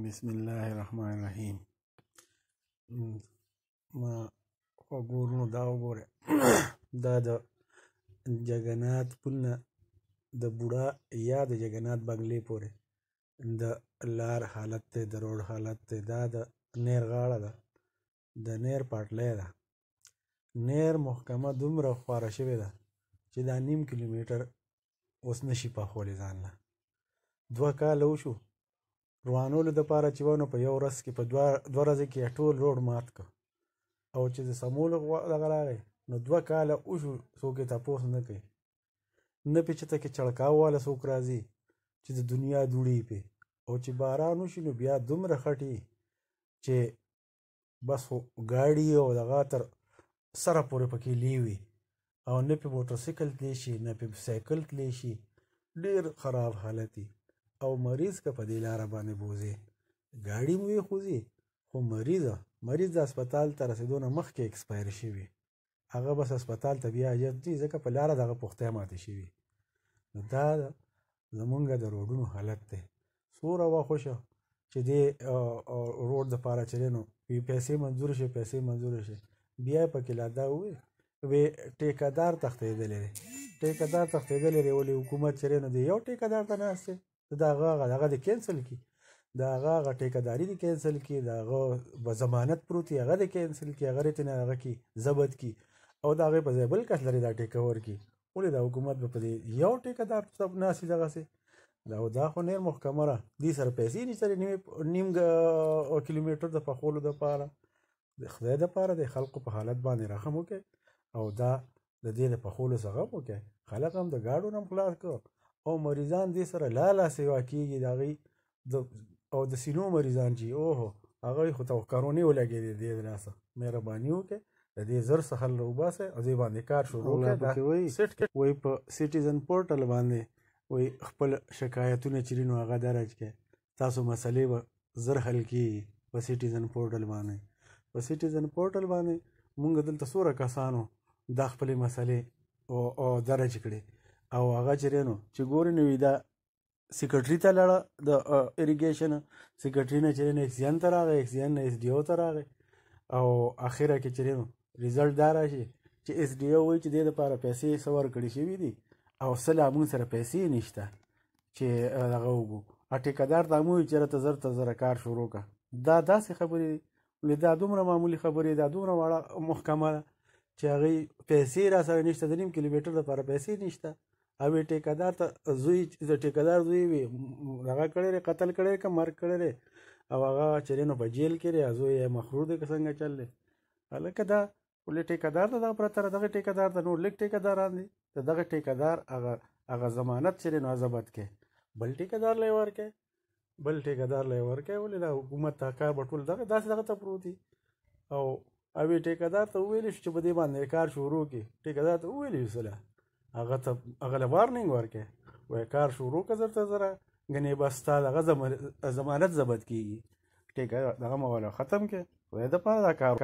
बिस्मिल्लाहिर्रहमानिर्रहीम। ما وګورنو دا وګوره دا د جګنات پل نه د بوډا یا د جګنات بنګلې پورې د لار حالت دی، د روډ حالت دی. دا د نیر غاړه ده، د نیر پټلۍ ده. نیر محکمه دومره خواره شوې ده چې دا 1.5 کیلومیټر اوس نشي پاخولی ځان له. 2 کاله وشو روانولو دپاره چې و نو په یو ورځ کې په 2 ورځې کې ټول روډ مات کړ، او چې د سمولو دغه راغی نو 2 کاله وشو، څوک یې تپوس نه کوي، نه پې چې ته کې چړکاو والا څوک راځي چې د دنیا دوړي پې، او چې باران وشي نو بیا دومره خټي چې بس ګاډي او دغه تر سره پورې پکې لیوي، او نه پې موټرسایکل تلی شي نه پې سایکل تلی شي. ډېر خراب حالت وي، او مریض که په دې لاره باندې بوځي ګاډي مو وخوځي، خو مریض د هسپتال ته رسېدو نه مخکې اکسپایر شوي، هغه بس هسپتال ته بیا حاجت دي ځکه په لاره دغه پختۍ ماتې شوي. نو دا زمونږ د روډونو حالت دی. څومره وخت وشو چې دې روډ دپاره چې دی نو پیسې منظور شي بیا یې پکې لا دا ووایي ټیکهدار تښتېدلی دی. ولې حکومت چې دی نو د یو ټیکهدار ته ناست دی، د هغه دې کینسل کړي، د هغه ټیکهداري دې کینسل کړي، د هغه ضمانت پروت وي هغه دې کینسل کړي، هغه دې نه هغه کړي ضبط کړي، او د هغې په ځای بل کس لري دا ټیکه ورکړي. ولې دا حکومت به په دې یو ټیکهدار ناست وي دغسې؟ دا خو نیر محکمه ده، دې سره پیسې نشته 1.5 کیلومیټر د پخولو دپاره. د خدای دپاره د خلقو په حالت باندې رحم وکړئ، او دا د دې د پخولو څخه غم وکړئ. خلک هم د ګاډو نه خلاص کړو، او مریضان دې سره لا سیوا کېږي د هغوی او د سینو مریضان چې اوهو هغوی خو ته کرونې ولګېدې دې لاسه. مهرباني وکړئ د دې زر څخه حل راوباسئ او دې باندې کار شروع کړئ. وایي په سټیزن پورټل باندې وایي خپل شکایتونه چې دي نو هغه درج کړئ، تاسو مسلې به زر حل کېږي په سټیزن پورټل باندې. په سټیزن پورټل باندې مونږ دلته څومره کسانو دا خپلې مسلې درج کړي، او هغه چې دی نو چې ګورې نو وي دا سیکرټري ته لاړه د اریګیشن، سیکرټري نه چې دی نو اکسیجن ته راغی، اکسیجن نه ایس ډي او ته راغی، او اخره کې چې دی نو ریزلټ دا راشي چې ایس ډي او وایي چې دې دپاره پیسې څه ورکړې شوي دي، او څه لا مونږ سره پیسې نشته چې دغه وکړو. ټیکهدار ته هم وایي چې راته زر ته زره کار شروع کړه. دا داسې خبرې دي، ولې دا دومره معمولي خبرې، دا دومره وړه محکمه ده چې هغوی پیسې را سره نشته، د 1.5 کیلومیټر دپاره پیسې نشته، او ټیکهدار ته زوی د ټیکهدار زوی وي هغه کړی دی، قتل کړی دی که مرګ کړی دی، او هغه چې دی نو په جیل کې دی، زوی یې مخرور دی که څنګه چل دی. هلکه دا ولې ټیکهدار ته دغه پرته دغه ټیکهدار ته نور لږ ټیکهداران دي، د دغه ټیکهدار هغه ضمانت چې دی نو ضبط کړي، بل ټیکهدار له یې ورکړي. ولې دا حکومت ته کار به ټول داسې دغه ته پروت دي، او اوی ټیکهدار ته وویلی شو چې په دې باندې کار شروع کړي. ټیکهدار ته وویلی شو څه هغه له وارننګ ورکړي، وایي کار شروع کړه زر ته زره، ګنې بس ستا دغه ضمانت ضبط کېږي، ټیکه دغه مولا ختم کړي. خدای دپاره دا کار